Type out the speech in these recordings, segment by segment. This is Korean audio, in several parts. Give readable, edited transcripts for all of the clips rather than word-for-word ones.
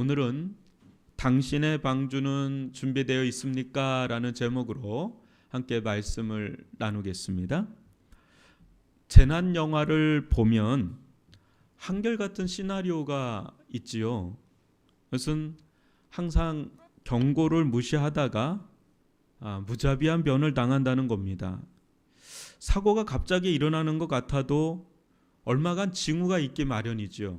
오늘은 당신의 방주는 준비되어 있습니까? 라는 제목으로 함께 말씀을 나누겠습니다. 재난 영화를 보면 한결같은 시나리오가 있지요. 그것은 항상 경고를 무시하다가 무자비한 변을 당한다는 겁니다. 사고가 갑자기 일어나는 것 같아도 얼마간 징후가 있기 마련이지요.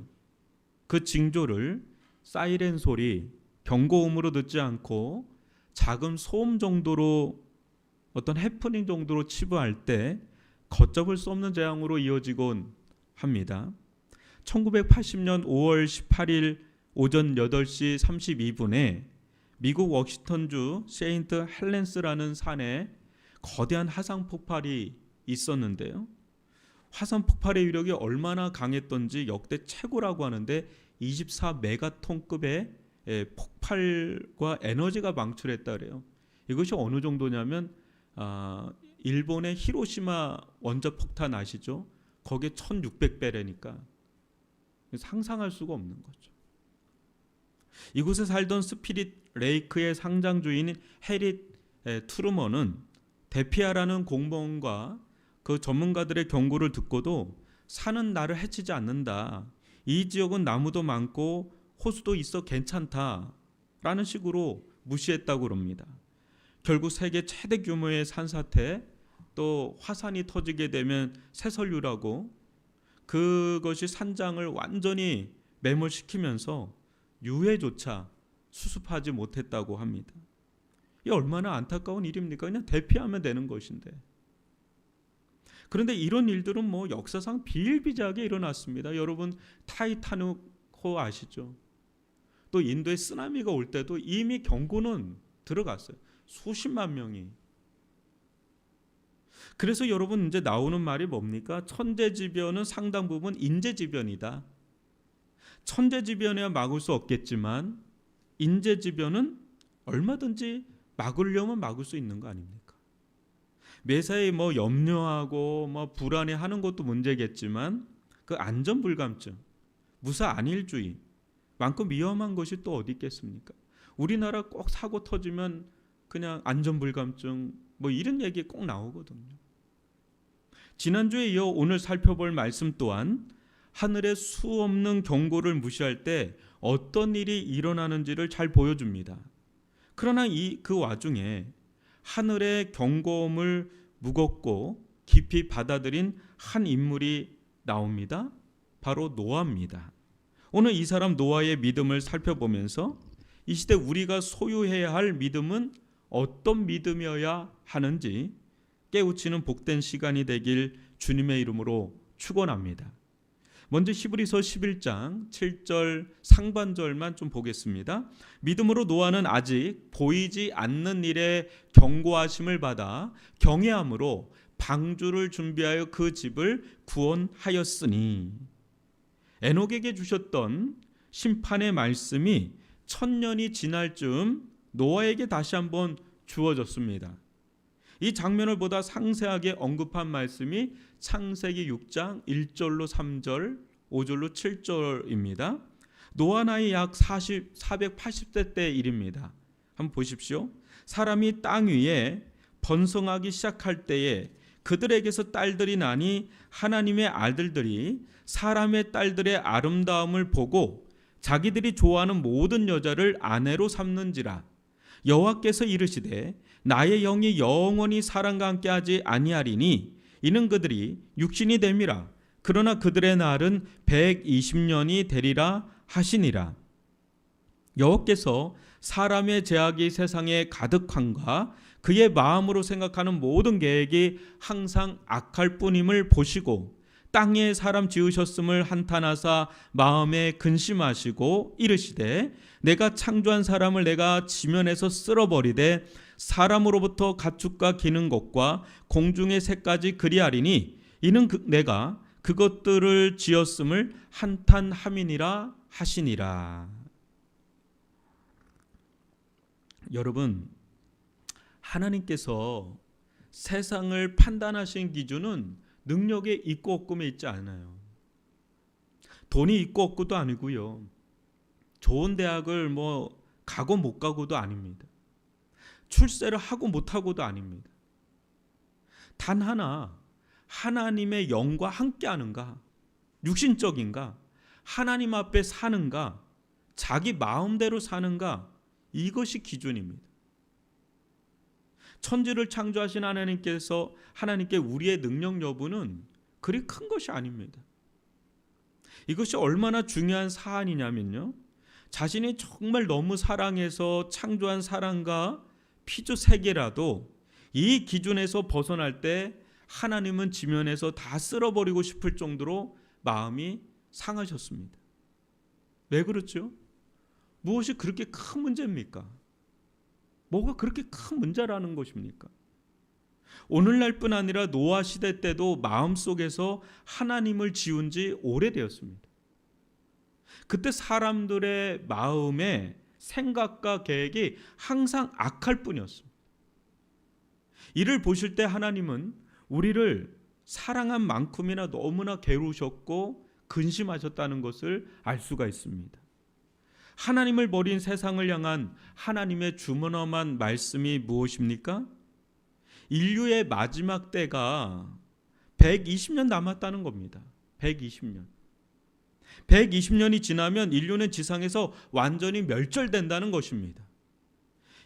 그 징조를 사이렌 소리, 경고음으로 듣지 않고 작은 소음 정도로 어떤 해프닝 정도로 치부할 때 걷잡을 수 없는 재앙으로 이어지곤 합니다. 1980년 5월 18일 오전 8시 32분에 미국 워싱턴주 세인트 헬렌스라는 산에 거대한 화산 폭발이 있었는데요. 화산 폭발의 위력이 얼마나 강했던지 역대 최고라고 하는데 24메가톤급의 폭발과 에너지가 망출했다 그래요. 이것이 어느 정도냐면 일본의 히로시마 원자폭탄 아시죠? 거기에 1600배래니까 상상할 수가 없는 거죠. 이곳에 살던 스피릿 레이크의 상장주인 해릿 투르먼은 대피하라는 공무원과 그 전문가들의 경고를 듣고도 산은 나를 해치지 않는다. 이 지역은 나무도 많고 호수도 있어 괜찮다라는 식으로 무시했다고 합니다. 결국 세계 최대 규모의 산사태, 또 화산이 터지게 되면 새설류라고 그것이 산장을 완전히 매몰시키면서 유해조차 수습하지 못했다고 합니다. 이 얼마나 안타까운 일입니까? 그냥 대피하면 되는 것인데. 그런데 이런 일들은 역사상 비일비재하게 일어났습니다. 여러분 타이타닉호 아시죠? 또 인도에 쓰나미가 올 때도 이미 경고는 들어갔어요. 수십만 명이. 그래서 여러분 이제 나오는 말이 뭡니까? 천재지변은 상당 부분 인재지변이다. 천재지변이야 막을 수 없겠지만 인재지변은 얼마든지 막으려면 막을 수 있는 거 아닙니까? 매사에 염려하고 불안해하는 것도 문제겠지만 그 안전불감증, 무사안일주의 만큼 위험한 것이 또 어디 있겠습니까? 우리나라 꼭 사고 터지면 그냥 안전불감증 이런 얘기 꼭 나오거든요. 지난주에 이어 오늘 살펴볼 말씀 또한 하늘의 수없는 경고를 무시할 때 어떤 일이 일어나는지를 잘 보여줍니다. 그러나 그 와중에 하늘의 경고음을 무겁고 깊이 받아들인 한 인물이 나옵니다. 바로 노아입니다. 오늘 이 사람 노아의 믿음을 살펴보면서 이 시대 우리가 소유해야 할 믿음은 어떤 믿음이어야 하는지 깨우치는 복된 시간이 되길 주님의 이름으로 축원합니다. 먼저 히브리서 11장 7절 상반절만 좀 보겠습니다. 믿음으로 노아는 아직 보이지 않는 일에 경고하심을 받아 경외함으로 방주를 준비하여 그 집을 구원하였으니. 에녹에게 주셨던 심판의 말씀이 1000년이 지날 즈음 노아에게 다시 한번 주어졌습니다. 이 장면을 보다 상세하게 언급한 말씀이 창세기 6장 1절로 3절, 5절로 7절입니다. 노아 나이 약 480세 때 일입니다. 한번 보십시오. 사람이 땅 위에 번성하기 시작할 때에 그들에게서 딸들이 나니 하나님의 아들들이 사람의 딸들의 아름다움을 보고 자기들이 좋아하는 모든 여자를 아내로 삼는지라. 여호와께서 이르시되 나의 영이 영원히 사람과 함께하지 아니하리니 이는 그들이 육신이 됨이라. 그러나 그들의 날은 120년이 되리라 하시니라. 여호와께서 사람의 제약이 세상에 가득함과 그의 마음으로 생각하는 모든 계획이 항상 악할 뿐임을 보시고 땅에 사람 지으셨음을 한탄하사 마음에 근심하시고 이르시되 내가 창조한 사람을 내가 지면에서 쓸어버리되 사람으로부터 가축과 기는 것과 공중의 새까지 그리하리니 이는 내가 그것들을 지었음을 한탄함이니라 하시니라. 여러분, 하나님께서 세상을 판단하신 기준은 능력에 있고 없고에 있지 않아요. 돈이 있고 없고도 아니고요. 좋은 대학을 뭐 가고 못 가고도 아닙니다. 출세를 하고 못 하고도 아닙니다. 단 하나, 하나님의 영과 함께 하는가, 육신적인가, 하나님 앞에 사는가, 자기 마음대로 사는가, 이것이 기준입니다. 천지를 창조하신 하나님께 우리의 능력 여부는 그리 큰 것이 아닙니다. 이것이 얼마나 중요한 사안이냐면요, 자신이 정말 너무 사랑해서 창조한 사랑과 피조 세계라도 이 기준에서 벗어날 때 하나님은 지면에서 다 쓸어버리고 싶을 정도로 마음이 상하셨습니다. 왜 그렇죠? 무엇이 그렇게 큰 문제입니까? 뭐가 그렇게 큰 문제라는 것입니까? 오늘날뿐 아니라 노아 시대 때도 마음속에서 하나님을 지운 지 오래되었습니다. 그때 사람들의 마음에 생각과 계획이 항상 악할 뿐이었습니다. 이를 보실 때 하나님은 우리를 사랑한 만큼이나 너무나 괴로우셨고 근심하셨다는 것을 알 수가 있습니다. 하나님을 버린 세상을 향한 하나님의 주문엄한 말씀이 무엇입니까? 인류의 마지막 때가 120년 남았다는 겁니다. 120년. 120년이 지나면 인류는 지상에서 완전히 멸절된다는 것입니다.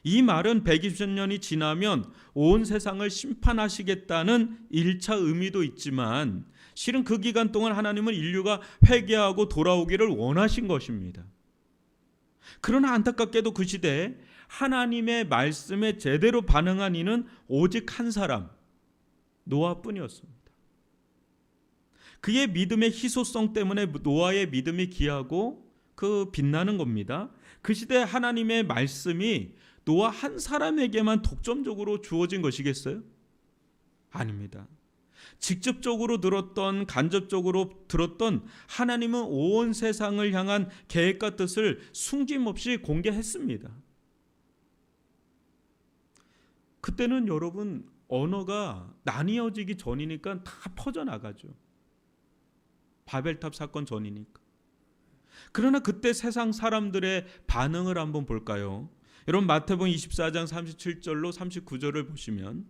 이 말은 120년이 지나면 온 세상을 심판하시겠다는 1차 의미도 있지만 실은 그 기간 동안 하나님은 인류가 회개하고 돌아오기를 원하신 것입니다. 그러나 안타깝게도 그 시대에 하나님의 말씀에 제대로 반응한 이는 오직 한 사람, 노아뿐이었습니다. 그의 믿음의 희소성 때문에 노아의 믿음이 귀하고 빛나는 겁니다. 그 시대에 하나님의 말씀이 노아 한 사람에게만 독점적으로 주어진 것이겠어요? 아닙니다. 직접적으로 들었던 간접적으로 들었던 하나님은 온 세상을 향한 계획과 뜻을 숨김없이 공개했습니다. 그때는 여러분 언어가 나뉘어지기 전이니까 다 퍼져나가죠. 바벨탑 사건 전이니까. 그러나 그때 세상 사람들의 반응을 한번 볼까요? 여러분 마태복음 24장 37절로 39절을 보시면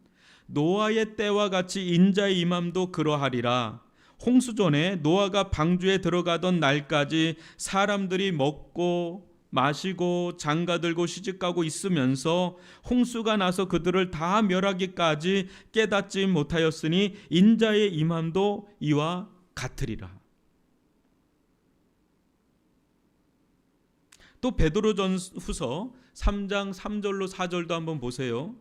노아의 때와 같이 인자의 임함도 그러하리라. 홍수전에 노아가 방주에 들어가던 날까지 사람들이 먹고 마시고 장가들고 시집가고 있으면서 홍수가 나서 그들을 다 멸하기까지 깨닫지 못하였으니 인자의 임함도 이와 같으리라. 또 베드로전후서 3장 3절로 4절도 한번 보세요.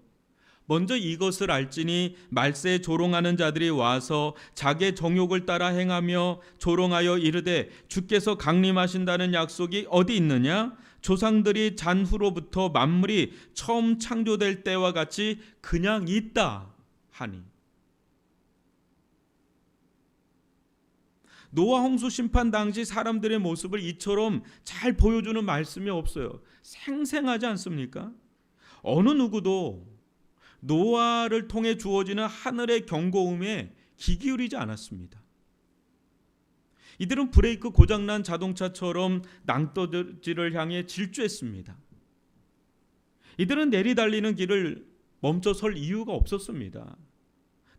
먼저 이것을 알지니 말세에 조롱하는 자들이 와서 자기의 정욕을 따라 행하며 조롱하여 이르되 주께서 강림하신다는 약속이 어디 있느냐? 조상들이 잔 후로부터 만물이 처음 창조될 때와 같이 그냥 있다 하니. 노아 홍수 심판 당시 사람들의 모습을 이처럼 잘 보여주는 말씀이 없어요. 생생하지 않습니까? 어느 누구도 노아를 통해 주어지는 하늘의 경고음에 귀 기울이지 않았습니다. 이들은 브레이크 고장난 자동차처럼 낭떠러지를 향해 질주했습니다. 이들은 내리달리는 길을 멈춰 설 이유가 없었습니다.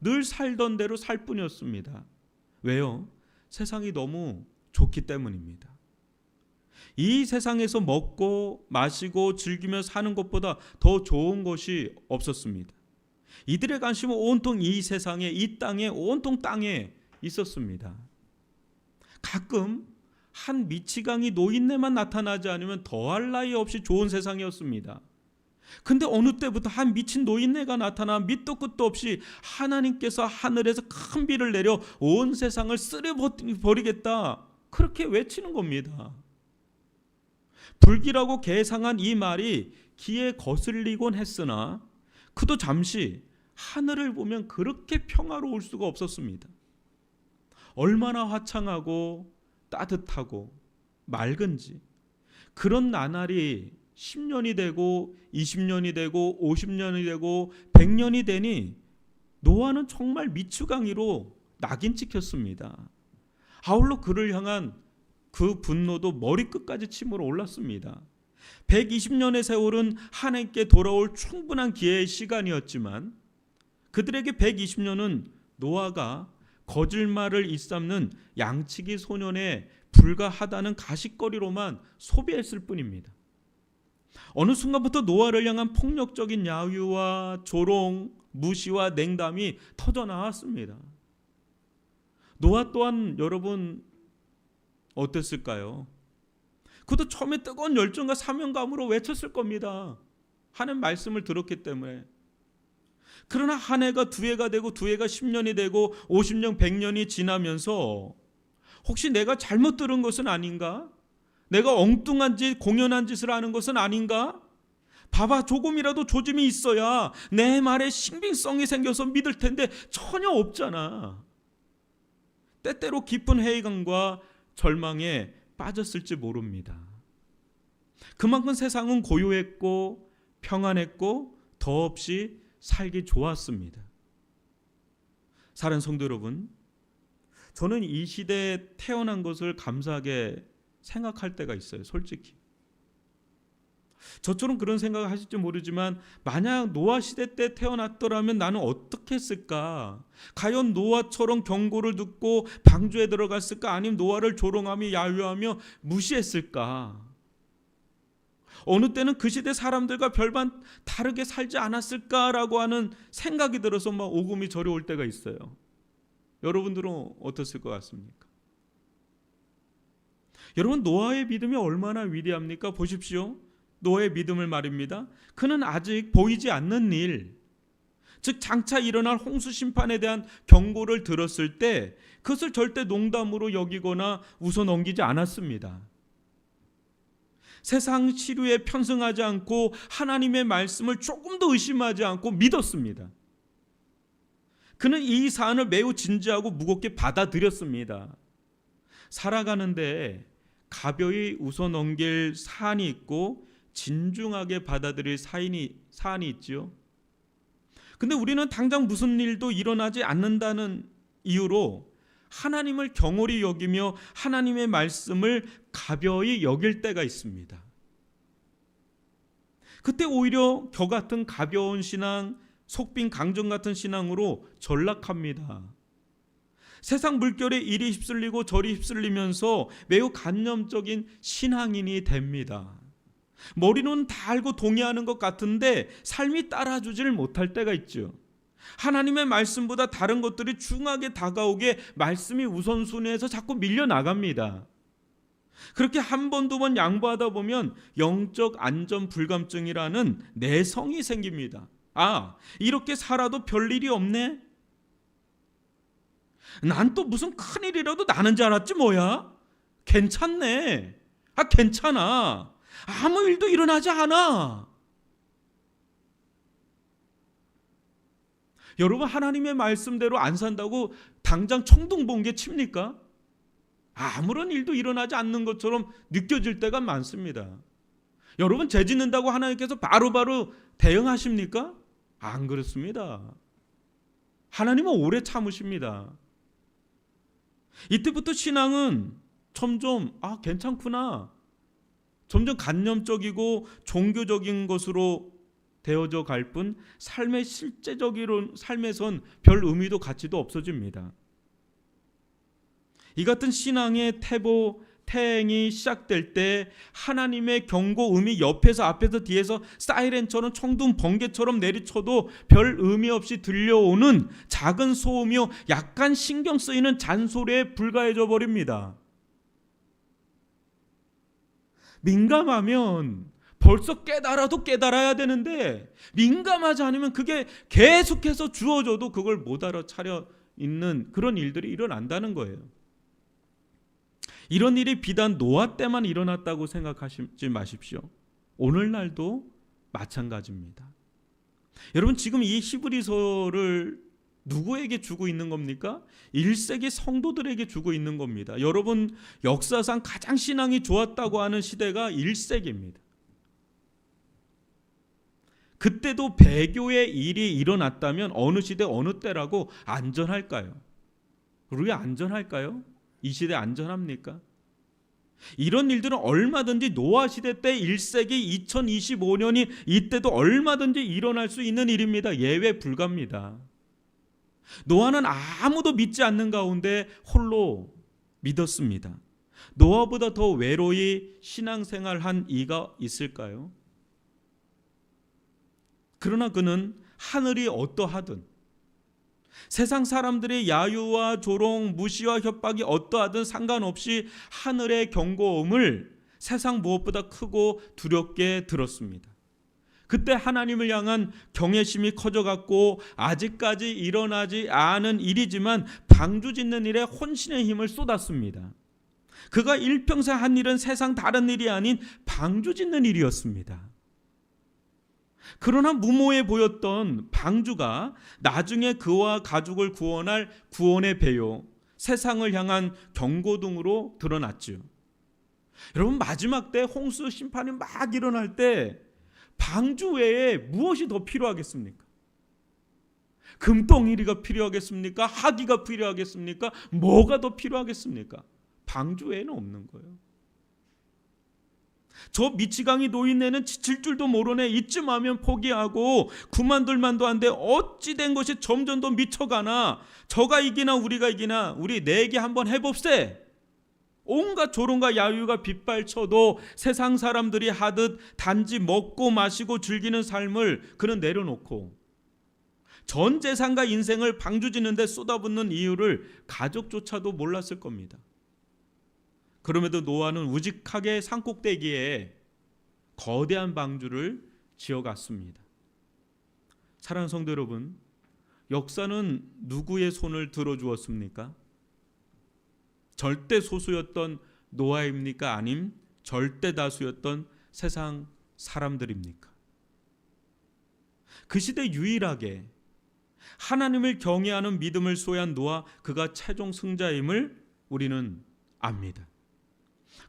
늘 살던 대로 살 뿐이었습니다. 왜요? 세상이 너무 좋기 때문입니다. 이 세상에서 먹고 마시고 즐기며 사는 것보다 더 좋은 것이 없었습니다. 이들의 관심은 온통 이 세상에, 이 땅에, 온통 땅에 있었습니다. 가끔 한 미치광이 노인네만 나타나지 않으면 더할 나위 없이 좋은 세상이었습니다. 근데 어느 때부터 한 미친 노인네가 나타나 밑도 끝도 없이 하나님께서 하늘에서 큰 비를 내려 온 세상을 쓸어버리겠다, 그렇게 외치는 겁니다. 불길하고 개상한 이 말이 귀에 거슬리곤 했으나 그도 잠시 하늘을 보면 그렇게 평화로울 수가 없었습니다. 얼마나 화창하고 따뜻하고 맑은지. 그런 나날이 10년이 되고 20년이 되고 50년이 되고 100년이 되니 노아는 정말 미추광이로 낙인 찍혔습니다. 아울러 그를 향한 그 분노도 머리끝까지 침으로 올랐습니다. 120년의 세월은 하나님께 돌아올 충분한 기회의 시간이었지만 그들에게 120년은 노아가 거짓말을 일삼는 양치기 소년에 불과하다는 가십거리로만 소비했을 뿐입니다. 어느 순간부터 노아를 향한 폭력적인 야유와 조롱, 무시와 냉담이 터져나왔습니다. 노아 또한 여러분 어땠을까요? 그도 처음에 뜨거운 열정과 사명감으로 외쳤을 겁니다. 하나님 말씀을 들었기 때문에. 그러나 한 해가 두 해가 되고 두 해가 10년이 되고 50년, 100년이 지나면서 혹시 내가 잘못 들은 것은 아닌가? 내가 엉뚱한 짓, 공연한 짓을 하는 것은 아닌가? 봐봐, 조금이라도 조짐이 있어야 내 말에 신빙성이 생겨서 믿을 텐데 전혀 없잖아. 때때로 깊은 회의감과 절망에 빠졌을지 모릅니다. 그만큼 세상은 고요했고 평안했고 더없이 살기 좋았습니다. 사랑하는 성도 여러분, 저는 이 시대에 태어난 것을 감사하게 생각할 때가 있어요. 솔직히 저처럼 그런 생각을 하실지 모르지만 만약 노아 시대 때 태어났더라면 나는 어떻게 했을까? 과연 노아처럼 경고를 듣고 방주에 들어갔을까? 아니면 노아를 조롱하며 야유하며 무시했을까? 어느 때는 그 시대 사람들과 별반 다르게 살지 않았을까라고 하는 생각이 들어서 막 오금이 저려올 때가 있어요. 여러분들은 어떻을 것 같습니까? 여러분, 노아의 믿음이 얼마나 위대합니까? 보십시오. 노아의 믿음을 말입니다. 그는 아직 보이지 않는 일, 즉 장차 일어날 홍수 심판에 대한 경고를 들었을 때 그것을 절대 농담으로 여기거나 웃어 넘기지 않았습니다. 세상 시류에 편승하지 않고 하나님의 말씀을 조금도 의심하지 않고 믿었습니다. 그는 이 사안을 매우 진지하고 무겁게 받아들였습니다. 살아가는데 가벼이 웃어 넘길 사안이 있고 진중하게 받아들일 사안이 있지요. 근데 우리는 당장 무슨 일도 일어나지 않는다는 이유로 하나님을 경홀히 여기며 하나님의 말씀을 가벼이 여길 때가 있습니다. 그때 오히려 겨 같은 가벼운 신앙, 속빈 강정 같은 신앙으로 전락합니다. 세상 물결에 이리 휩쓸리고 저리 휩쓸리면서 매우 간념적인 신앙인이 됩니다. 머리는 다 알고 동의하는 것 같은데 삶이 따라주지를 못할 때가 있죠. 하나님의 말씀보다 다른 것들이 중하게 다가오게 말씀이 우선순위에서 자꾸 밀려나갑니다. 그렇게 한 번, 두 번 양보하다 보면 영적 안전 불감증이라는 내성이 생깁니다. 아, 이렇게 살아도 별일이 없네? 난 또 무슨 큰일이라도 나는 줄 알았지 뭐야? 괜찮네. 괜찮아. 아무 일도 일어나지 않아. 여러분, 하나님의 말씀대로 안 산다고 당장 청둥번개 칩니까? 아무런 일도 일어나지 않는 것처럼 느껴질 때가 많습니다. 여러분, 죄 짓는다고 하나님께서 바로바로 대응하십니까? 안 그렇습니다. 하나님은 오래 참으십니다. 이때부터 신앙은 점점 괜찮구나, 점점 간념적이고 종교적인 것으로 되어져 갈 뿐 삶의 실제적인 삶에선 별 의미도 가치도 없어집니다. 이 같은 신앙의 태행이 시작될 때 하나님의 경고 음이 옆에서 앞에서 뒤에서 사이렌처럼 청둥 번개처럼 내리쳐도 별 의미 없이 들려오는 작은 소음이요, 약간 신경 쓰이는 잔소리에 불과해져 버립니다. 민감하면 벌써 깨달아도 깨달아야 되는데 민감하지 않으면 그게 계속해서 주어져도 그걸 못 알아차려 있는 그런 일들이 일어난다는 거예요. 이런 일이 비단 노아 때만 일어났다고 생각하지 마십시오. 오늘날도 마찬가지입니다. 여러분, 지금 이 히브리서를 누구에게 주고 있는 겁니까? 1세기 성도들에게 주고 있는 겁니다. 여러분, 역사상 가장 신앙이 좋았다고 하는 시대가 1세기입니다. 그때도 배교의 일이 일어났다면 어느 시대 어느 때라고 안전할까요? 우리 안전할까요? 이 시대 안전합니까? 이런 일들은 얼마든지 노아 시대 때 1세기 2025년이 이때도 얼마든지 일어날 수 있는 일입니다. 예외 불가입니다. 노아는 아무도 믿지 않는 가운데 홀로 믿었습니다. 노아보다 더 외로이 신앙생활한 이가 있을까요? 그러나 그는 하늘이 어떠하든, 세상 사람들의 야유와 조롱, 무시와 협박이 어떠하든 상관없이 하늘의 경고음을 세상 무엇보다 크고 두렵게 들었습니다. 그때 하나님을 향한 경외심이 커져갔고, 아직까지 일어나지 않은 일이지만 방주 짓는 일에 혼신의 힘을 쏟았습니다. 그가 일평생 한 일은 세상 다른 일이 아닌 방주 짓는 일이었습니다. 그러나 무모해 보였던 방주가 나중에 그와 가족을 구원할 구원의 배요, 세상을 향한 경고등으로 드러났죠. 여러분, 마지막 때 홍수 심판이 막 일어날 때 방주 외에 무엇이 더 필요하겠습니까? 금덩이리가 필요하겠습니까? 하기가 필요하겠습니까? 뭐가 더 필요하겠습니까? 방주 외에는 없는 거예요. 저 미치광이 노인네는 지칠 줄도 모르네. 이쯤 하면 포기하고 그만둘 만도 한데 어찌 된 것이 점점 더 미쳐가나. 저가 이기나 우리가 이기나 우리 내기 한번 해봅세. 온갖 조롱과 야유가 빗발쳐도 세상 사람들이 하듯 단지 먹고 마시고 즐기는 삶을 그는 내려놓고 전 재산과 인생을 방주 짓는 데 쏟아붓는 이유를 가족조차도 몰랐을 겁니다. 그럼에도 노아는 우직하게 산꼭대기에 거대한 방주를 지어갔습니다. 사랑하는 성도 여러분, 역사는 누구의 손을 들어주었습니까? 절대 소수였던 노아입니까? 아님 절대 다수였던 세상 사람들입니까? 그 시대 유일하게 하나님을 경외하는 믿음을 소유한 노아, 그가 최종 승자임을 우리는 압니다.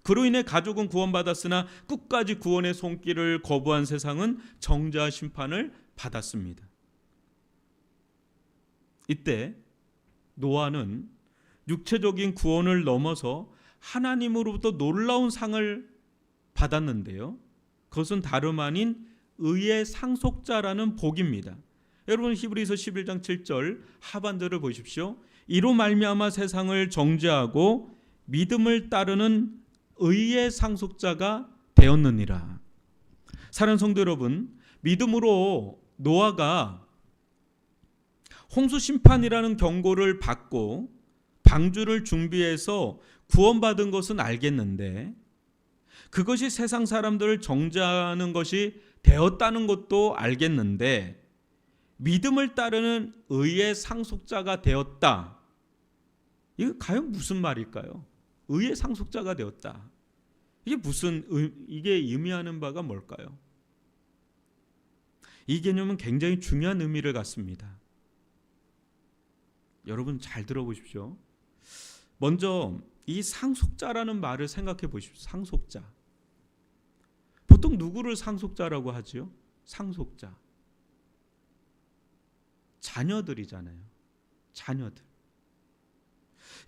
그로 인해 가족은 구원받았으나 끝까지 구원의 손길을 거부한 세상은 정죄와 심판을 받았습니다. 이때 노아는 육체적인 구원을 넘어서 하나님으로부터 놀라운 상을 받았는데요. 그것은 다름 아닌 의의 상속자라는 복입니다. 여러분, 히브리서 11장 7절 하반절을 보십시오. 이로 말미암아 세상을 정죄하고 믿음을 따르는 의의 상속자가 되었느니라. 사랑하는 성도 여러분, 믿음으로 노아가 홍수 심판이라는 경고를 받고 방주를 준비해서 구원받은 것은 알겠는데, 그것이 세상 사람들을 정죄하는 것이 되었다는 것도 알겠는데, 믿음을 따르는 의의 상속자가 되었다. 이거 과연 무슨 말일까요? 의의 상속자가 되었다. 이게 의미하는 바가 뭘까요? 이 개념은 굉장히 중요한 의미를 갖습니다. 여러분 잘 들어보십시오. 먼저 이 상속자라는 말을 생각해 보십시오. 상속자. 보통 누구를 상속자라고 하죠? 상속자. 자녀들이잖아요. 자녀들.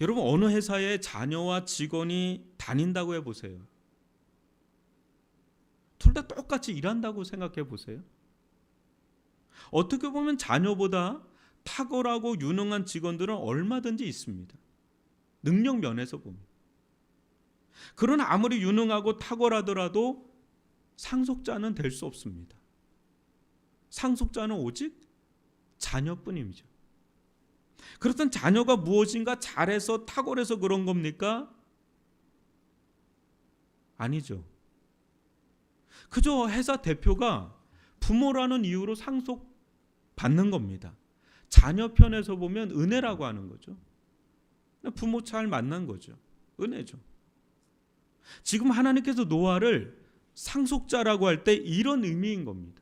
여러분, 어느 회사에 자녀와 직원이 다닌다고 해보세요. 둘 다 똑같이 일한다고 생각해 보세요. 어떻게 보면 자녀보다 탁월하고 유능한 직원들은 얼마든지 있습니다. 능력 면에서 보면. 그러나 아무리 유능하고 탁월하더라도 상속자는 될 수 없습니다. 상속자는 오직 자녀뿐입니다. 그렇다면 자녀가 무엇인가 잘해서 탁월해서 그런 겁니까? 아니죠. 그저 회사 대표가 부모라는 이유로 상속받는 겁니다. 자녀 편에서 보면 은혜라고 하는 거죠. 부모 잘 만난 거죠. 은혜죠. 지금 하나님께서 노아를 상속자라고 할 때 이런 의미인 겁니다.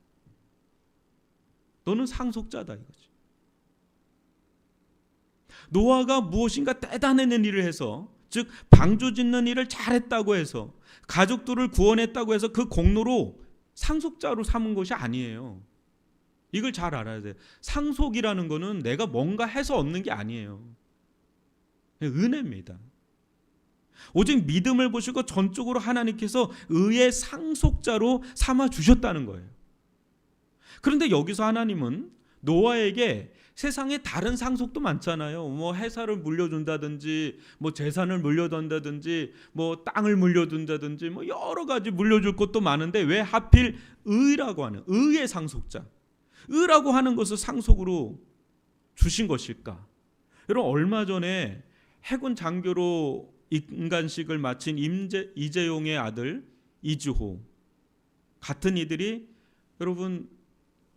너는 상속자다 이거죠. 노아가 무엇인가 대단한 일을 해서, 즉 방주 짓는 일을 잘했다고 해서, 가족들을 구원했다고 해서 그 공로로 상속자로 삼은 것이 아니에요. 이걸 잘 알아야 돼요. 상속이라는 거는 내가 뭔가 해서 얻는 게 아니에요. 은혜입니다. 오직 믿음을 보시고 전적으로 하나님께서 의의 상속자로 삼아 주셨다는 거예요. 그런데 여기서 하나님은 노아에게 세상에 다른 상속도 많잖아요. 뭐 회사를 물려준다든지, 뭐 재산을 물려준다든지, 뭐 땅을 물려준다든지, 뭐 여러 가지 물려줄 것도 많은데 왜 하필 의라고 하는, 의의 상속자, 의라고 하는 것을 상속으로 주신 것일까? 여러분, 얼마 전에 해군 장교로 인간식을 마친 이재용의 아들 이주호 같은 이들이, 여러분,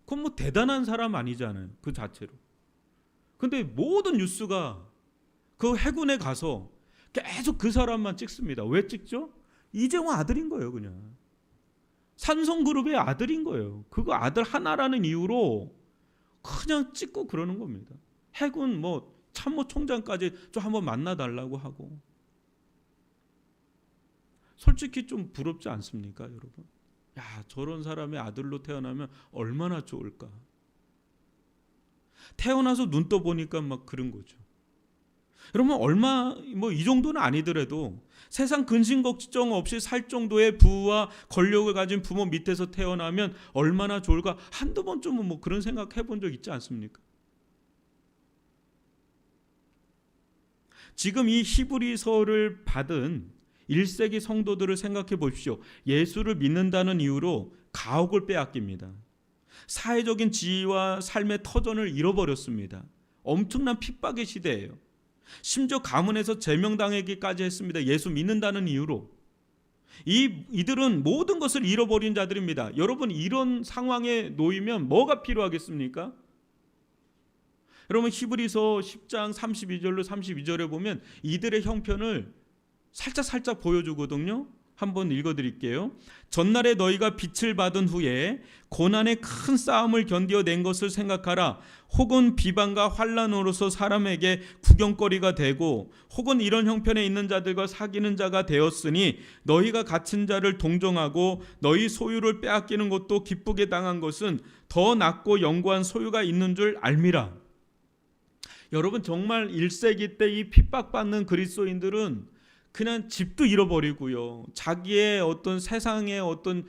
그건 뭐 대단한 사람 아니잖아요, 그 자체로. 근데 모든 뉴스가 그 해군에 가서 계속 그 사람만 찍습니다. 왜 찍죠? 이재용 아들인 거예요. 그냥 삼성그룹의 아들인 거예요. 그거 아들 하나라는 이유로 그냥 찍고 그러는 겁니다. 해군 뭐 참모총장까지 좀 한번 만나달라고 하고. 솔직히 좀 부럽지 않습니까, 여러분? 야, 저런 사람의 아들로 태어나면 얼마나 좋을까. 태어나서 눈 떠보니까 막 그런 거죠. 여러분, 얼마 뭐 이 정도는 아니더라도 세상 근심 걱정 없이 살 정도의 부와 권력을 가진 부모 밑에서 태어나면 얼마나 좋을까. 한두 번쯤은 뭐 그런 생각 해본 적 있지 않습니까? 지금 이 히브리서를 받은 1세기 성도들을 생각해 보십시오. 예수를 믿는다는 이유로 가옥을 빼앗깁니다. 사회적인 지위와 삶의 터전을 잃어버렸습니다. 엄청난 핍박의 시대예요. 심지어 가문에서 제명당하기까지 했습니다. 예수 믿는다는 이유로. 이들은 모든 것을 잃어버린 자들입니다. 여러분, 이런 상황에 놓이면 뭐가 필요하겠습니까? 여러분, 히브리서 10장 32절로 32절에 보면 이들의 형편을 살짝 보여주거든요. 한번 읽어드릴게요. 전날에 너희가 빛을 받은 후에 고난의 큰 싸움을 견디어낸 것을 생각하라. 혹은 비방과 환난으로서 사람에게 구경거리가 되고 혹은 이런 형편에 있는 자들과 사귀는 자가 되었으니 너희가 갇힌 자를 동정하고 너희 소유를 빼앗기는 것도 기쁘게 당한 것은 더 낫고 영구한 소유가 있는 줄 알미라. 여러분, 정말 1세기 때 이 핍박받는 그리스도인들은 그냥 집도 잃어버리고요, 자기의 어떤 세상의 어떤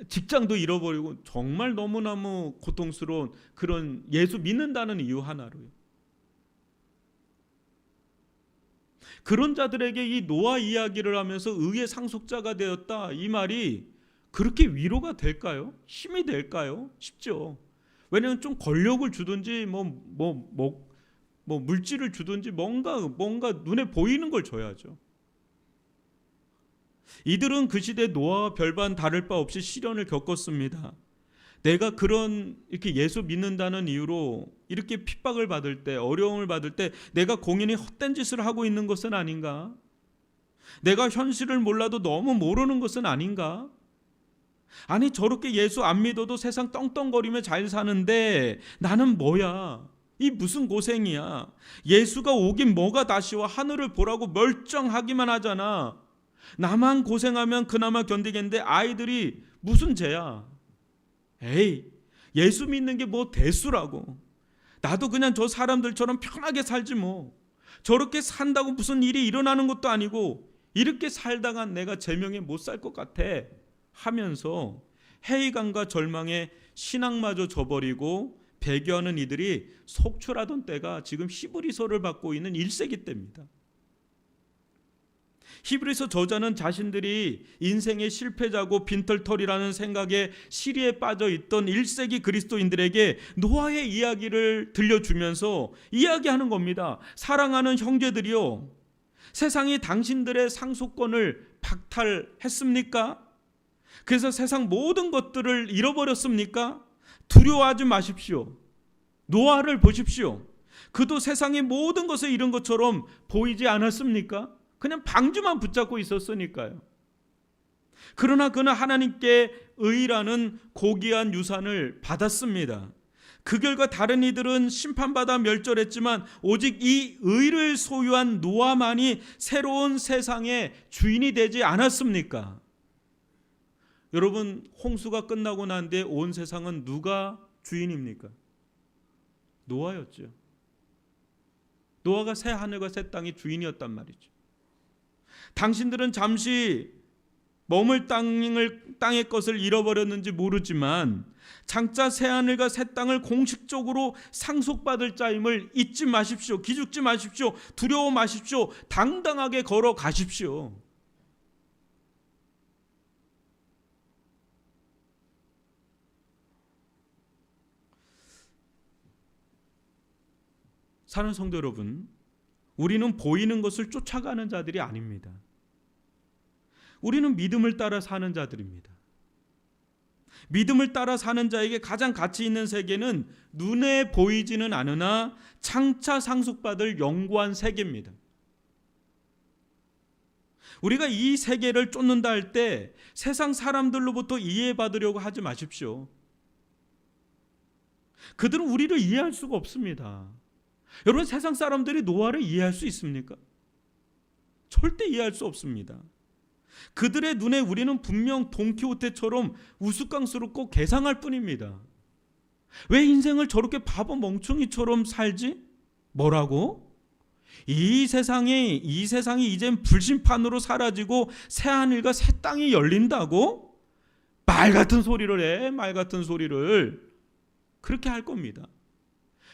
직장도 잃어버리고 정말 너무너무 고통스러운 그런 예수 믿는다는 이유 하나로요. 그런 자들에게 이 노아 이야기를 하면서 의의 상속자가 되었다, 이 말이 그렇게 위로가 될까요? 힘이 될까요? 쉽죠. 왜냐하면 좀 권력을 주든지 뭐 물질을 주든지 뭔가 눈에 보이는 걸 줘야죠. 이들은 그 시대 노아와 별반 다를 바 없이 시련을 겪었습니다. 내가 그런 이렇게 예수 믿는다는 이유로 이렇게 핍박을 받을 때, 어려움을 받을 때 내가 공연히 헛된 짓을 하고 있는 것은 아닌가? 내가 현실을 몰라도 너무 모르는 것은 아닌가? 아니, 저렇게 예수 안 믿어도 세상 떵떵거리며 잘 사는데 나는 뭐야? 이 무슨 고생이야? 예수가 오긴 뭐가 다시와 하늘을 보라고 멀쩡하기만 하잖아. 나만 고생하면 그나마 견디겠는데 아이들이 무슨 죄야? 에이, 예수 믿는 게 뭐 대수라고. 나도 그냥 저 사람들처럼 편하게 살지 뭐. 저렇게 산다고 무슨 일이 일어나는 것도 아니고 이렇게 살다가 내가 제명에 못 살 것 같아 하면서 회의감과 절망에 신앙마저 저버리고 배교하는 이들이 속출하던 때가 지금 히브리서를 받고 있는 1세기 때입니다. 히브리서 저자는 자신들이 인생의 실패자고 빈털터리라는 생각에 시리에 빠져 있던 1세기 그리스도인들에게 노아의 이야기를 들려주면서 이야기하는 겁니다. 사랑하는 형제들이요, 세상이 당신들의 상속권을 박탈했습니까? 그래서 세상 모든 것들을 잃어버렸습니까? 두려워하지 마십시오. 노아를 보십시오. 그도 세상의 모든 것을 잃은 것처럼 보이지 않았습니까? 그냥 방주만 붙잡고 있었으니까요. 그러나 그는 하나님께 의라는 고귀한 유산을 받았습니다. 그 결과 다른 이들은 심판받아 멸절했지만 오직 이 의를 소유한 노아만이 새로운 세상의 주인이 되지 않았습니까? 여러분, 홍수가 끝나고 난 뒤에 온 세상은 누가 주인입니까? 노아였죠. 노아가 새 하늘과 새 땅의 주인이었단 말이죠. 당신들은 잠시 머물 땅의 것을 잃어버렸는지 모르지만 장차 새하늘과 새 땅을 공식적으로 상속받을 자임을 잊지 마십시오. 기죽지 마십시오. 두려워 마십시오. 당당하게 걸어가십시오. 사랑하는 성도 여러분, 우리는 보이는 것을 쫓아가는 자들이 아닙니다. 우리는 믿음을 따라 사는 자들입니다. 믿음을 따라 사는 자에게 가장 가치 있는 세계는 눈에 보이지는 않으나 장차 상속받을 영구한 세계입니다. 우리가 이 세계를 쫓는다 할 때 세상 사람들로부터 이해받으려고 하지 마십시오. 그들은 우리를 이해할 수가 없습니다. 여러분, 세상 사람들이 노아를 이해할 수 있습니까? 절대 이해할 수 없습니다. 그들의 눈에 우리는 분명 돈키호테처럼 우스꽝스럽고 개상할 뿐입니다. 왜 인생을 저렇게 바보 멍청이처럼 살지? 뭐라고? 이 세상이 이젠 불심판으로 사라지고 새하늘과 새 땅이 열린다고? 말 같은 소리를 해. 말 같은 소리를. 그렇게 할 겁니다.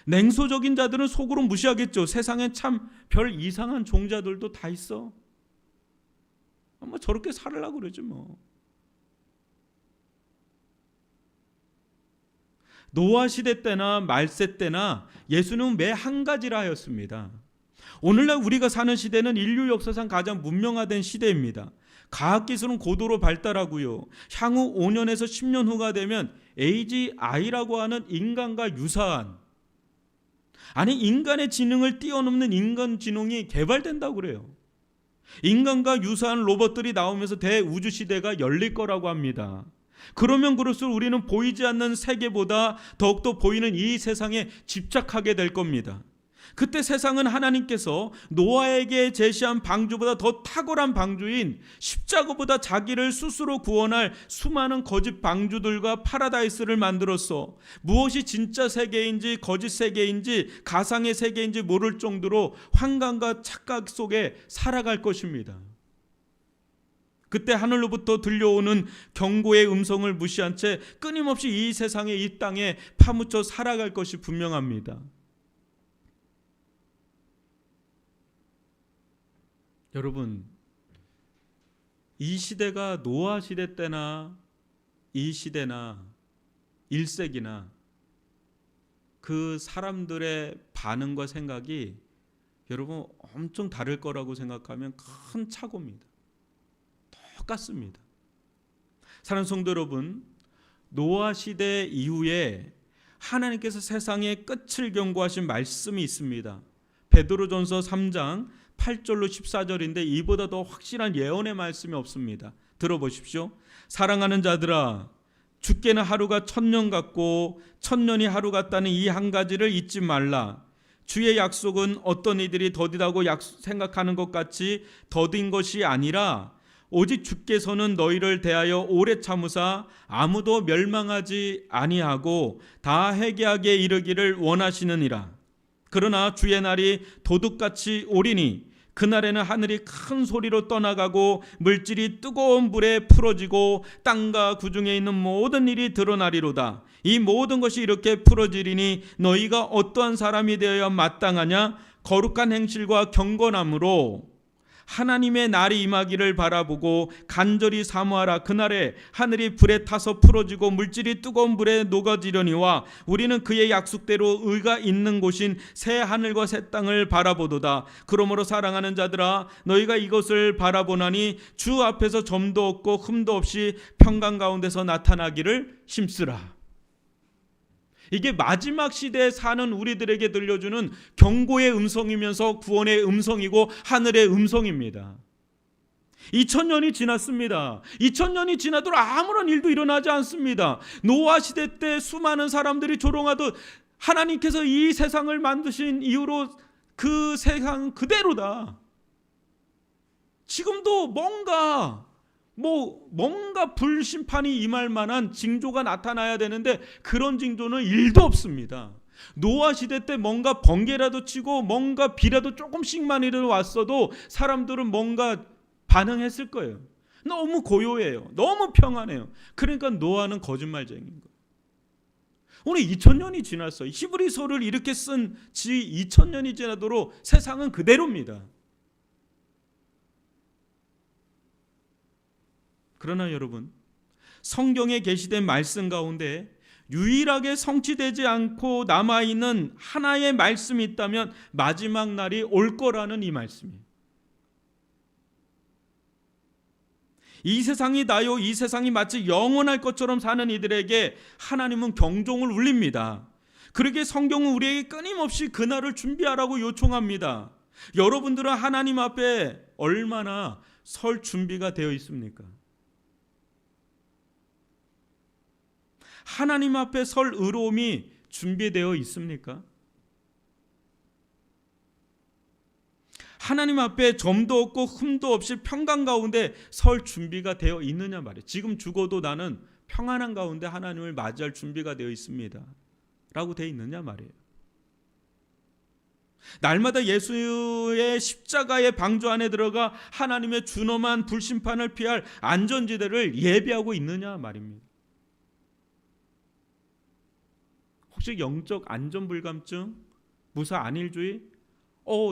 냉소적인 자들은 속으로 무시하겠죠. 세상엔 참 별 이상한 종자들도 다 있어. 뭐 저렇게 살으려고 그러지 뭐. 노아 시대 때나 말세 때나 예수는 매 한 가지라 하였습니다. 오늘날 우리가 사는 시대는 인류 역사상 가장 문명화된 시대입니다. 과학기술은 고도로 발달하고요. 향후 5년에서 10년 후가 되면 AGI라고 하는 인간과 유사한, 아니 인간의 지능을 뛰어넘는 인간지능이 개발된다고 그래요. 인간과 유사한 로봇들이 나오면서 대우주 시대가 열릴 거라고 합니다. 그러면 그럴수록 우리는 보이지 않는 세계보다 더욱더 보이는 이 세상에 집착하게 될 겁니다. 그때 세상은 하나님께서 노아에게 제시한 방주보다 더 탁월한 방주인 십자가보다 자기를 스스로 구원할 수많은 거짓 방주들과 파라다이스를 만들었어. 무엇이 진짜 세계인지 거짓 세계인지 가상의 세계인지 모를 정도로 환각과 착각 속에 살아갈 것입니다. 그때 하늘로부터 들려오는 경고의 음성을 무시한 채 끊임없이 이 세상에, 이 땅에 파묻혀 살아갈 것이 분명합니다. 여러분, 이 시대가 노아 시대 때나 이 시대나 1세기나 그 사람들의 반응과 생각이 여러분 엄청 다를 거라고 생각하면 큰 착오입니다. 똑같습니다. 사랑하는 성도 여러분, 노아 시대 이후에 하나님께서 세상의 끝을 경고하신 말씀이 있습니다. 베드로전서 3장 8절로 14절인데 이보다 더 확실한 예언의 말씀이 없습니다. 들어보십시오. 사랑하는 자들아, 주께는 하루가 1000년 같고 1000년이 하루 같다는 이 한 가지를 잊지 말라. 주의 약속은 어떤 이들이 더디다고 생각하는 것 같이 더딘 것이 아니라 오직 주께서는 너희를 대하여 오래 참으사 아무도 멸망하지 아니하고 다 회개하게 이르기를 원하시느니라. 그러나 주의 날이 도둑같이 오리니 그날에는 하늘이 큰 소리로 떠나가고 물질이 뜨거운 불에 풀어지고 땅과 그 중에 있는 모든 일이 드러나리로다. 이 모든 것이 이렇게 풀어지리니 너희가 어떠한 사람이 되어야 마땅하냐? 거룩한 행실과 경건함으로 하나님의 날이 임하기를 바라보고 간절히 사모하라. 그날에 하늘이 불에 타서 풀어지고 물질이 뜨거운 불에 녹아지려니와 우리는 그의 약속대로 의가 있는 곳인 새 하늘과 새 땅을 바라보도다. 그러므로 사랑하는 자들아, 너희가 이것을 바라보나니 주 앞에서 점도 없고 흠도 없이 평강 가운데서 나타나기를 힘쓰라. 이게 마지막 시대에 사는 우리들에게 들려주는 경고의 음성이면서 구원의 음성이고 하늘의 음성입니다. 2000년이 지났습니다. 2000년이 지나도록 아무런 일도 일어나지 않습니다. 노아 시대 때 수많은 사람들이 조롱하듯 하나님께서 이 세상을 만드신 이후로 그 세상 그대로다. 지금도 뭔가 불심판이 임할 만한 징조가 나타나야 되는데 그런 징조는 1도 없습니다. 노아 시대 때 뭔가 번개라도 치고 뭔가 비라도 조금씩만이라도 왔어도 사람들은 뭔가 반응했을 거예요. 너무 고요해요. 너무 평안해요. 그러니까 노아는 거짓말쟁이인 거예요. 오늘 2000년이 지났어요. 히브리서를 이렇게 쓴 지 2000년이 지나도록 세상은 그대로입니다. 그러나 여러분, 성경에 게시된 말씀 가운데 유일하게 성취되지 않고 남아있는 하나의 말씀이 있다면 마지막 날이 올 거라는 이 말씀이에요. 이 세상이 나요, 이 세상이 마치 영원할 것처럼 사는 이들에게 하나님은 경종을 울립니다. 그러기에 성경은 우리에게 끊임없이 그날을 준비하라고 요청합니다. 여러분들은 하나님 앞에 얼마나 설 준비가 되어 있습니까? 하나님 앞에 설 의로움이 준비되어 있습니까? 하나님 앞에 점도 없고 흠도 없이 평강 가운데 설 준비가 되어 있느냐 말이에요. 지금 죽어도 나는 평안한 가운데 하나님을 맞이할 준비가 되어 있습니다 라고 되어 있느냐 말이에요. 날마다 예수의 십자가의 방주 안에 들어가 하나님의 준엄한 불심판을 피할 안전지대를 예비하고 있느냐 말입니다. 혹시 영적 안전불감증, 무사 안일주의,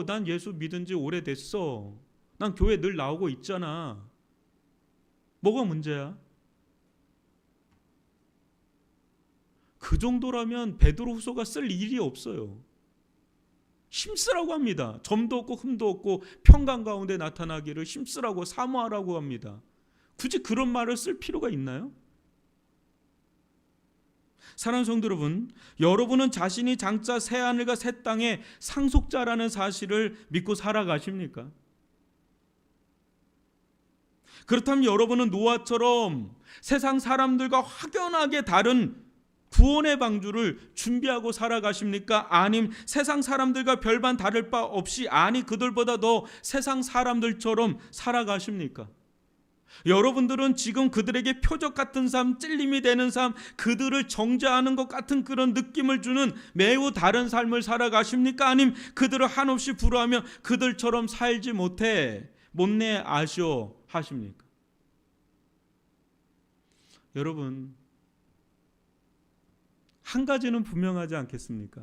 난 예수 믿은 지 오래됐어. 난 교회 늘 나오고 있잖아. 뭐가 문제야? 그 정도라면 베드로후서가 쓸 일이 없어요. 힘쓰라고 합니다. 점도 없고 흠도 없고 평강 가운데 나타나기를 힘쓰라고 사모하라고 합니다. 굳이 그런 말을 쓸 필요가 있나요? 사랑하는 성도 여러분, 여러분은 자신이 장차 새하늘과 새 땅의 상속자라는 사실을 믿고 살아가십니까? 그렇다면 여러분은 노아처럼 세상 사람들과 확연하게 다른 구원의 방주를 준비하고 살아가십니까? 아님 세상 사람들과 별반 다를 바 없이, 아니 그들보다 더 세상 사람들처럼 살아가십니까? 여러분들은 지금 그들에게 표적 같은 삶, 찔림이 되는 삶, 그들을 정죄하는 것 같은 그런 느낌을 주는 매우 다른 삶을 살아가십니까? 아님 그들을 한없이 불허하며 그들처럼 살지 못내 아쉬워 하십니까? 여러분, 한 가지는 분명하지 않겠습니까?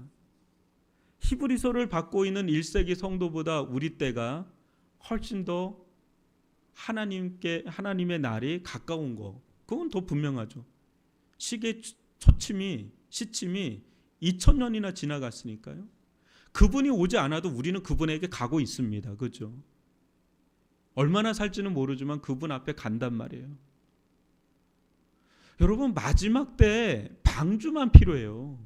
히브리서를 받고 있는 1세기 성도보다 우리 때가 훨씬 더 하나님의 날이 가까운 거, 그건 더 분명하죠. 시기의 시침이 2000년이나 지나갔으니까요. 그분이 오지 않아도 우리는 그분에게 가고 있습니다. 그렇죠? 얼마나 살지는 모르지만 그분 앞에 간단 말이에요. 여러분, 마지막 때 방주만 필요해요.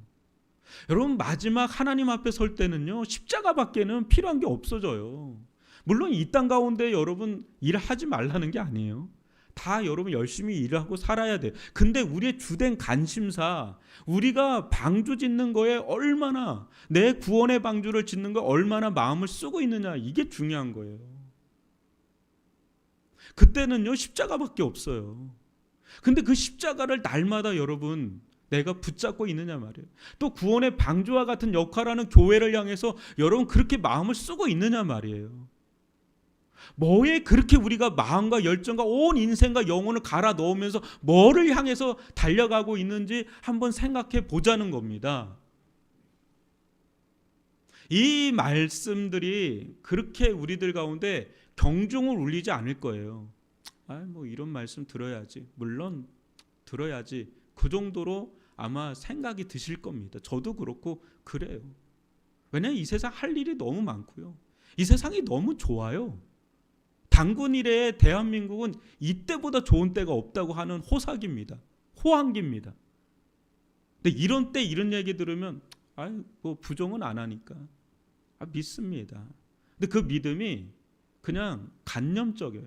여러분, 마지막 하나님 앞에 설 때는요, 십자가밖에는 필요한 게 없어져요. 물론 이 땅 가운데 여러분 일하지 말라는 게 아니에요. 다 여러분 열심히 일하고 살아야 돼요. 근데 우리의 주된 관심사, 우리가 방주 짓는 거에 얼마나, 내 구원의 방주를 짓는 거에 얼마나 마음을 쓰고 있느냐, 이게 중요한 거예요. 그때는요 십자가밖에 없어요. 근데 그 십자가를 날마다 여러분 내가 붙잡고 있느냐 말이에요. 또 구원의 방주와 같은 역할하는 교회를 향해서 여러분 그렇게 마음을 쓰고 있느냐 말이에요. 뭐에 그렇게 우리가 마음과 열정과 온 인생과 영혼을 갈아 넣으면서 뭐를 향해서 달려가고 있는지 한번 생각해 보자는 겁니다. 이 말씀들이 그렇게 우리들 가운데 경종을 울리지 않을 거예요. 뭐 이런 말씀 들어야지, 물론 들어야지, 그 정도로 아마 생각이 드실 겁니다. 저도 그렇고 그래요. 왜냐하면 이 세상 할 일이 너무 많고요, 이 세상이 너무 좋아요. 단군 이래에 대한민국은 이때보다 좋은 때가 없다고 하는 호사기입니다. 호황기입니다. 근데 이런 때 이런 얘기 들으면 뭐 부정은 안 하니까 믿습니다. 근데 그 믿음이 그냥 간념적이에요.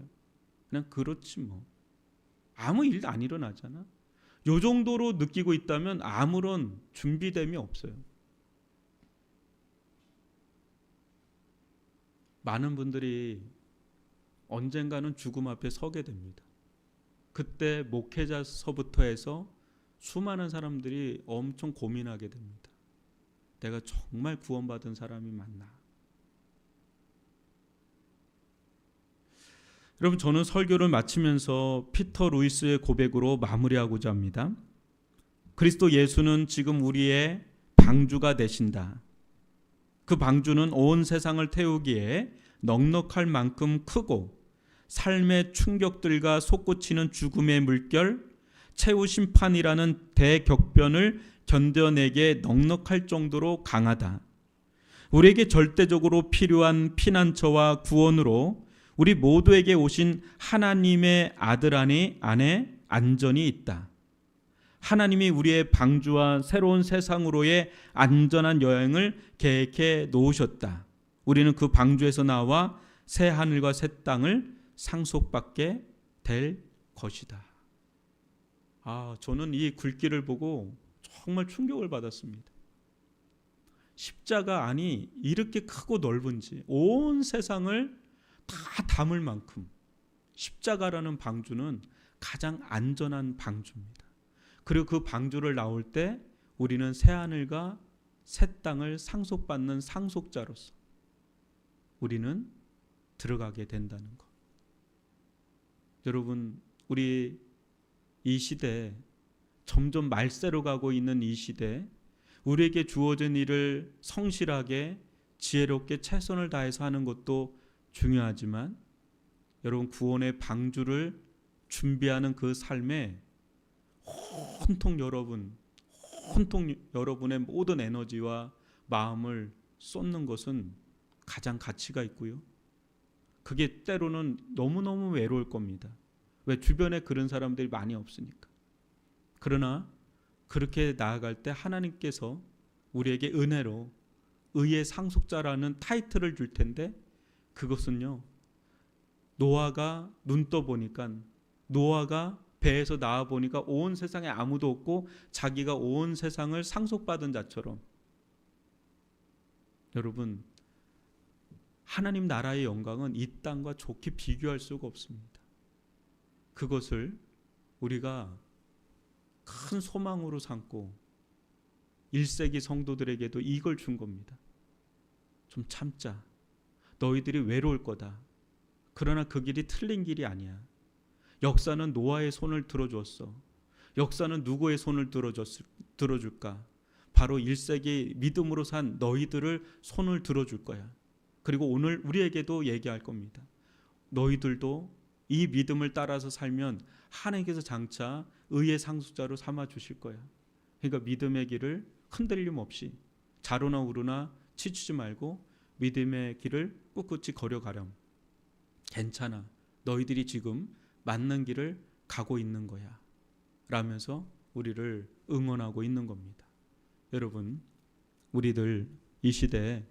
그냥 그렇지 뭐, 아무 일도 안 일어나잖아. 요 정도로 느끼고 있다면 아무런 준비됨이 없어요. 많은 분들이 언젠가는 죽음 앞에 서게 됩니다. 그때 목회자서부터 해서 수많은 사람들이 엄청 고민하게 됩니다. 내가 정말 구원받은 사람이 맞나? 여러분, 저는 설교를 마치면서 피터 루이스의 고백으로 마무리하고자 합니다. 그리스도 예수는 지금 우리의 방주가 되신다. 그 방주는 온 세상을 태우기에 넉넉할 만큼 크고 삶의 충격들과 솟구치는 죽음의 물결, 최후 심판이라는 대격변을 견뎌내게 넉넉할 정도로 강하다. 우리에게 절대적으로 필요한 피난처와 구원으로 우리 모두에게 오신 하나님의 아들 안에 안전이 있다. 하나님이 우리의 방주와 새로운 세상으로의 안전한 여행을 계획해 놓으셨다. 우리는 그 방주에서 나와 새 하늘과 새 땅을 상속받게 될 것이다. 저는 이 글귀를 보고 정말 충격을 받았습니다. 십자가 안이 이렇게 크고 넓은지, 온 세상을 다 담을 만큼 십자가라는 방주는 가장 안전한 방주입니다. 그리고 그 방주를 나올 때 우리는 새 하늘과 새 땅을 상속받는 상속자로서 우리는 들어가게 된다는 것. 여러분, 우리 이 시대, 점점 말세로 가고 있는 이 시대, 우리에게 주어진 일을 성실하게 지혜롭게 최선을 다해서 하는 것도 중요하지만, 여러분, 구원의 방주를 준비하는 그 삶에 온통 여러분의 모든 에너지와 마음을 쏟는 것은 가장 가치가 있고요. 그게 때로는 너무너무 외로울 겁니다. 왜? 주변에 그런 사람들이 많이 없으니까. 그러나 그렇게 나아갈 때 하나님께서 우리에게 은혜로 의의 상속자라는 타이틀을 줄 텐데, 그것은요, 노아가 눈 떠보니까, 노아가 배에서 나와 보니까 온 세상에 아무도 없고 자기가 온 세상을 상속받은 자처럼, 여러분, 하나님 나라의 영광은 이 땅과 좋게 비교할 수가 없습니다. 그것을 우리가 큰 소망으로 삼고 1세기 성도들에게도 이걸 준 겁니다. 좀 참자. 너희들이 외로울 거다. 그러나 그 길이 틀린 길이 아니야. 역사는 노아의 손을 들어줬어. 역사는 누구의 손을 들어줄까? 바로 1세기 믿음으로 산 너희들을 손을 들어줄 거야. 그리고 오늘 우리에게도 얘기할 겁니다. 너희들도 이 믿음을 따라서 살면 하나님께서 장차 의의 상속자로 삼아 주실 거야. 그러니까 믿음의 길을 흔들림 없이 좌로나 우로나 치추지 말고 믿음의 길을 꿋꿋이 걸어가렴. 괜찮아. 너희들이 지금 맞는 길을 가고 있는 거야. 라면서 우리를 응원하고 있는 겁니다. 여러분, 우리들 이 시대에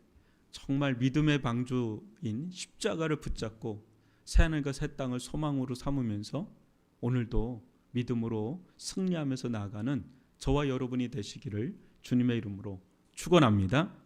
정말 믿음의 방주인 십자가를 붙잡고 새하늘과 새 땅을 소망으로 삼으면서 오늘도 믿음으로 승리하면서 나아가는 저와 여러분이 되시기를 주님의 이름으로 축원합니다.